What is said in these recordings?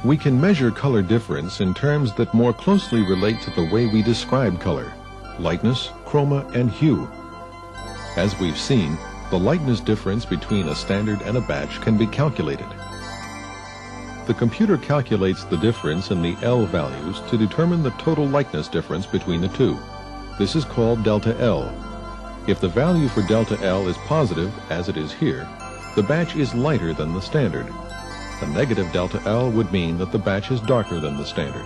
We can measure color difference in terms that more closely relate to the way we describe color: lightness, chroma, and hue. As we've seen, the lightness difference between a standard and a batch can be calculated. The computer calculates the difference in the L values to determine the total lightness difference between the two. This is called delta L. If the value for delta L is positive, as it is here, the batch is lighter than the standard. A negative delta L would mean that the batch is darker than the standard.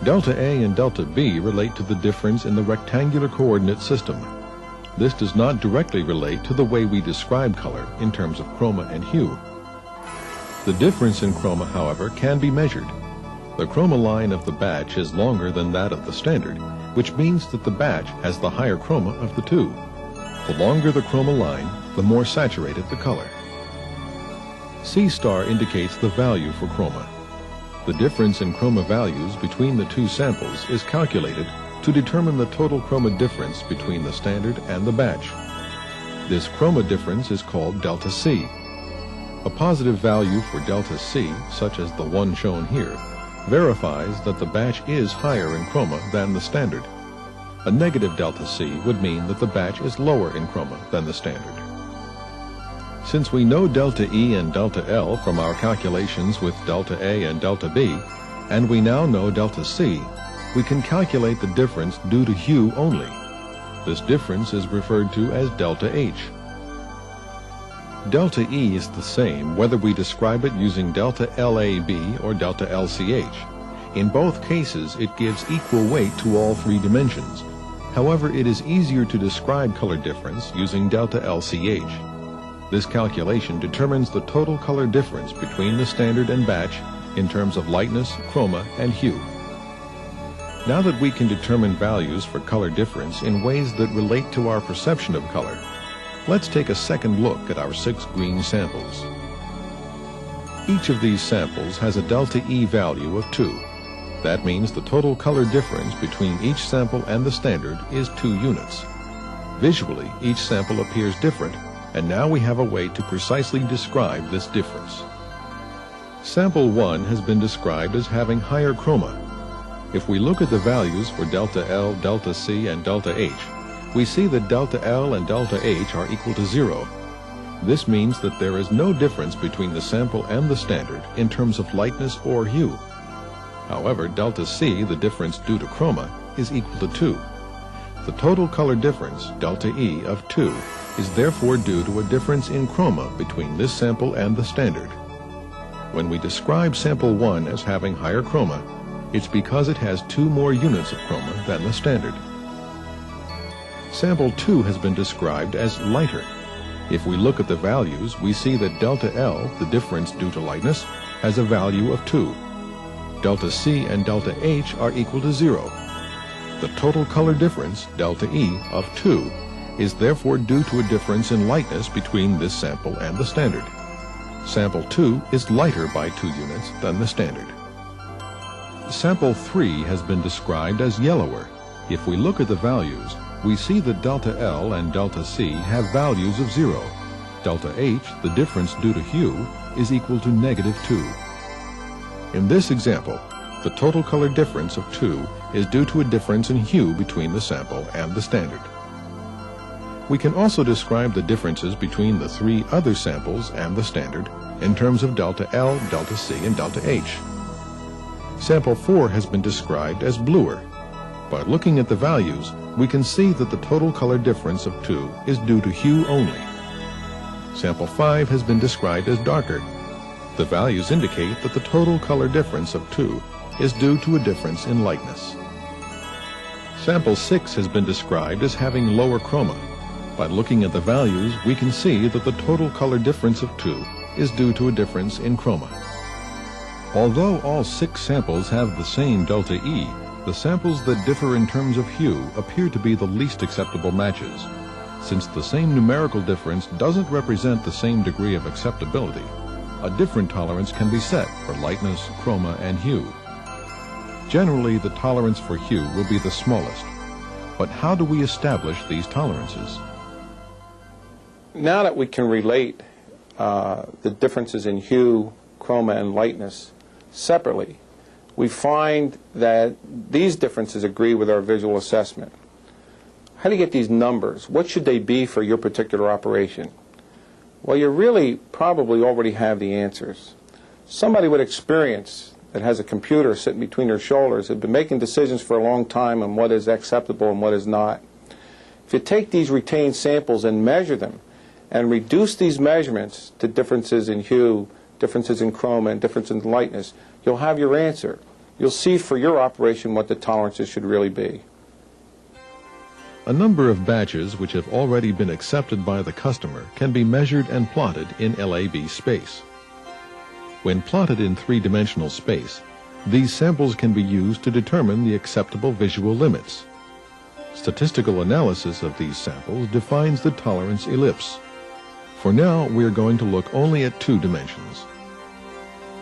Delta A and delta B relate to the difference in the rectangular coordinate system. This does not directly relate to the way we describe color in terms of chroma and hue. The difference in chroma, however, can be measured. The chroma line of the batch is longer than that of the standard, which means that the batch has the higher chroma of the two. The longer the chroma line, the more saturated the color. C star indicates the value for chroma. The difference in chroma values between the two samples is calculated to determine the total chroma difference between the standard and the batch. This chroma difference is called delta C. A positive value for delta C, such as the one shown here, verifies that the batch is higher in chroma than the standard. A negative delta C would mean that the batch is lower in chroma than the standard. Since we know delta E and delta L from our calculations with delta A and delta B, and we now know delta C, we can calculate the difference due to hue only. This difference is referred to as delta H. Delta E is the same whether we describe it using delta LAB or delta LCH. In both cases, it gives equal weight to all three dimensions. However, it is easier to describe color difference using delta LCH. This calculation determines the total color difference between the standard and batch in terms of lightness, chroma, and hue. Now that we can determine values for color difference in ways that relate to our perception of color, let's take a second look at our 6 green samples. Each of these samples has a delta E value of 2. That means the total color difference between each sample and the standard is 2 units. Visually, each sample appears different, and now we have a way to precisely describe this difference. Sample 1 has been described as having higher chroma. If we look at the values for delta L, delta C, and delta H, we see that delta L and delta H are equal to 0. This means that there is no difference between the sample and the standard in terms of lightness or hue. However, delta C, the difference due to chroma, is equal to 2. The total color difference, delta E, of 2 is therefore due to a difference in chroma between this sample and the standard. When we describe sample 1 as having higher chroma, it's because it has 2 more units of chroma than the standard. Sample 2 has been described as lighter. If we look at the values, we see that delta L, the difference due to lightness, has a value of 2. Delta C and delta H are equal to 0. The total color difference, delta E, of 2 is therefore due to a difference in lightness between this sample and the standard. Sample 2 is lighter by 2 units than the standard. Sample 3 has been described as yellower. If we look at the values, we see that delta L and delta C have values of 0. Delta H, the difference due to hue, is equal to -2. In this example, the total color difference of 2 is due to a difference in hue between the sample and the standard. We can also describe the differences between the 3 other samples and the standard in terms of delta L, delta C, and delta H. Sample 4 has been described as bluer. By looking at the values, we can see that the total color difference of 2 is due to hue only. Sample 5 has been described as darker. The values indicate that the total color difference of 2 is due to a difference in lightness. Sample 6 has been described as having lower chroma. By looking at the values, we can see that the total color difference of 2 is due to a difference in chroma. Although all 6 samples have the same delta E, the samples that differ in terms of hue appear to be the least acceptable matches. Since the same numerical difference doesn't represent the same degree of acceptability, a different tolerance can be set for lightness, chroma, and hue. Generally, the tolerance for hue will be the smallest. But how do we establish these tolerances? Now that we can relate the differences in hue, chroma, and lightness separately, we find that these differences agree with our visual assessment. How do you get these numbers? What should they be for your particular operation? Well, you really probably already have the answers. Somebody with experience that has a computer sitting between their shoulders has been making decisions for a long time on what is acceptable and what is not. If you take these retained samples and measure them and reduce these measurements to differences in hue, differences in chroma, and differences in lightness, you'll have your answer. You'll see for your operation what the tolerances should really be. A number of batches which have already been accepted by the customer can be measured and plotted in LAB space. When plotted in three-dimensional space, these samples can be used to determine the acceptable visual limits. Statistical analysis of these samples defines the tolerance ellipse. For now, we are going to look only at 2 dimensions.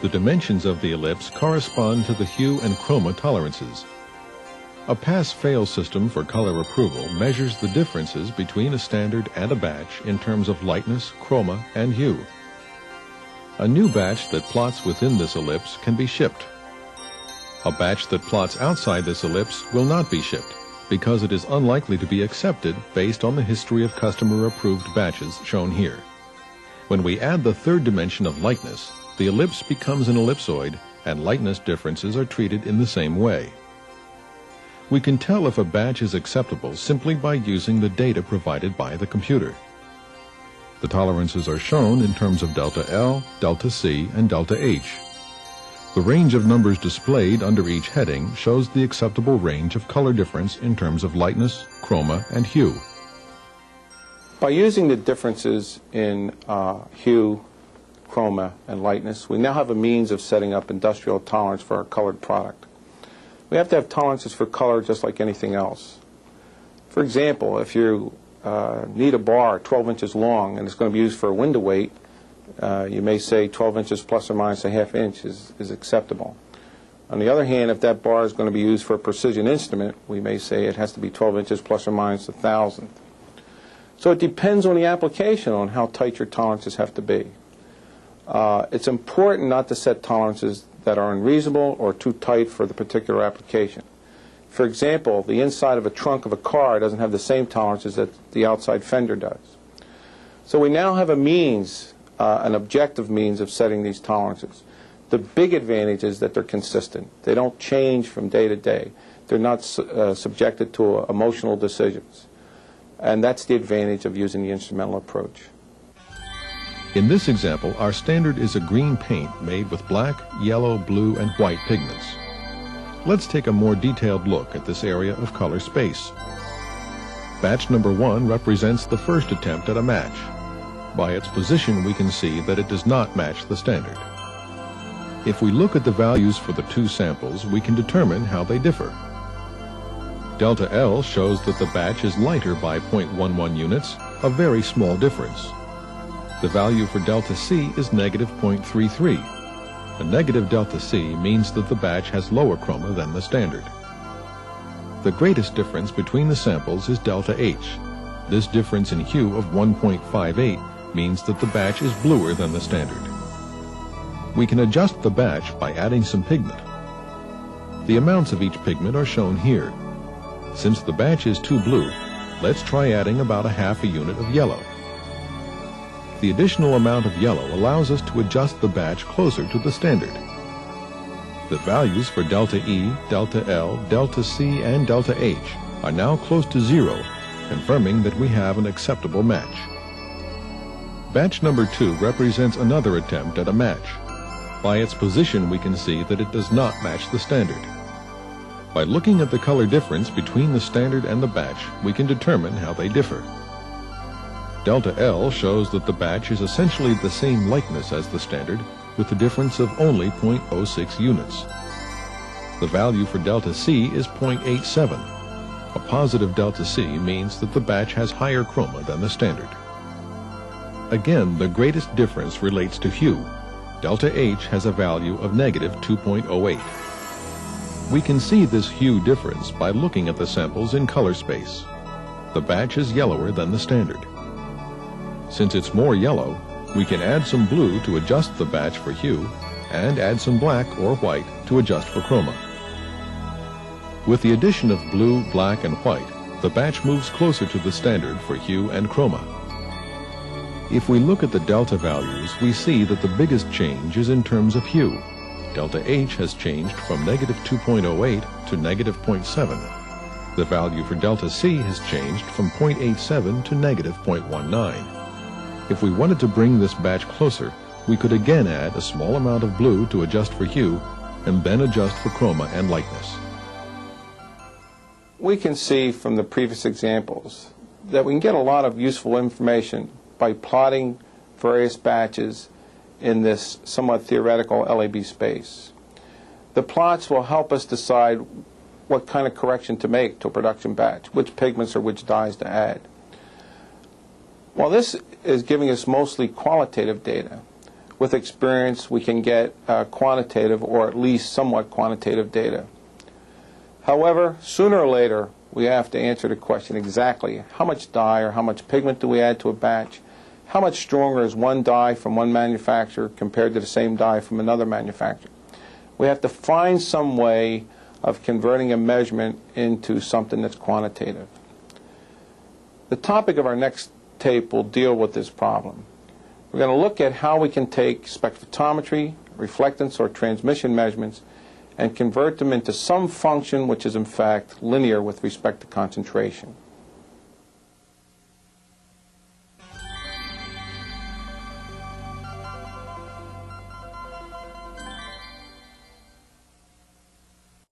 The dimensions of the ellipse correspond to the hue and chroma tolerances. A pass-fail system for color approval measures the differences between a standard and a batch in terms of lightness, chroma, and hue. A new batch that plots within this ellipse can be shipped. A batch that plots outside this ellipse will not be shipped, because it is unlikely to be accepted based on the history of customer-approved batches shown here. When we add the 3rd dimension of lightness, the ellipse becomes an ellipsoid, and lightness differences are treated in the same way. We can tell if a batch is acceptable simply by using the data provided by the computer. The tolerances are shown in terms of delta L, delta C, and delta H. The range of numbers displayed under each heading shows the acceptable range of color difference in terms of lightness, chroma, and hue. By using the differences in hue, chroma, and lightness, we now have a means of setting up industrial tolerance for our colored product. We have to have tolerances for color just like anything else. For example, if you need a bar 12 inches long and it's going to be used for a window weight, you may say 12 inches plus or minus a half inch is acceptable. On the other hand, if that bar is going to be used for a precision instrument, we may say it has to be 12 inches plus or minus a thousandth. So it depends on the application on how tight your tolerances have to be. It's important not to set tolerances that are unreasonable or too tight for the particular application. For example, the inside of a trunk of a car doesn't have the same tolerances that the outside fender does. So we now have a means, an objective means of setting these tolerances. The big advantage is that they're consistent. They don't change from day to day. They're not subjected to emotional decisions. And that's the advantage of using the instrumental approach. In this example, our standard is a green paint made with black, yellow, blue, and white pigments. Let's take a more detailed look at this area of color space. Batch number 1 represents the first attempt at a match. By its position, we can see that it does not match the standard. If we look at the values for the 2 samples, we can determine how they differ. Delta L shows that the batch is lighter by 0.11 units, a very small difference. The value for delta C is negative 0.33. A negative delta C means that the batch has lower chroma than the standard. The greatest difference between the samples is delta H. This difference in hue of 1.58 means that the batch is bluer than the standard. We can adjust the batch by adding some pigment. The amounts of each pigment are shown here. Since the batch is too blue, let's try adding about a half a unit of yellow. The additional amount of yellow allows us to adjust the batch closer to the standard. The values for delta E, delta L, delta C, and delta H are now close to 0, confirming that we have an acceptable match. Batch number 2 represents another attempt at a match. By its position, we can see that it does not match the standard. By looking at the color difference between the standard and the batch, we can determine how they differ. Delta L shows that the batch is essentially the same lightness as the standard, with a difference of only 0.06 units. The value for delta C is 0.87. A positive delta C means that the batch has higher chroma than the standard. Again, the greatest difference relates to hue. Delta H has a value of negative 2.08. We can see this hue difference by looking at the samples in color space. The batch is yellower than the standard. Since it's more yellow, we can add some blue to adjust the batch for hue and add some black or white to adjust for chroma. With the addition of blue, black, and white, the batch moves closer to the standard for hue and chroma. If we look at the delta values, we see that the biggest change is in terms of hue. Delta H has changed from negative 2.08 to negative 0.7. The value for delta C has changed from 0.87 to negative 0.19. If we wanted to bring this batch closer, we could again add a small amount of blue to adjust for hue, and then adjust for chroma and lightness. We can see from the previous examples that we can get a lot of useful information by plotting various batches in this somewhat theoretical LAB space. The plots will help us decide what kind of correction to make to a production batch, which pigments or which dyes to add. While this is giving us mostly qualitative data, with experience we can get quantitative or at least somewhat quantitative data. However, sooner or later we have to answer the question exactly how much dye or how much pigment do we add to a batch, how much stronger is one dye from one manufacturer compared to the same dye from another manufacturer. We have to find some way of converting a measurement into something that's quantitative. The topic of our next tape will deal with this problem. We're going to look at how we can take spectrophotometry, reflectance, or transmission measurements and convert them into some function which is in fact linear with respect to concentration.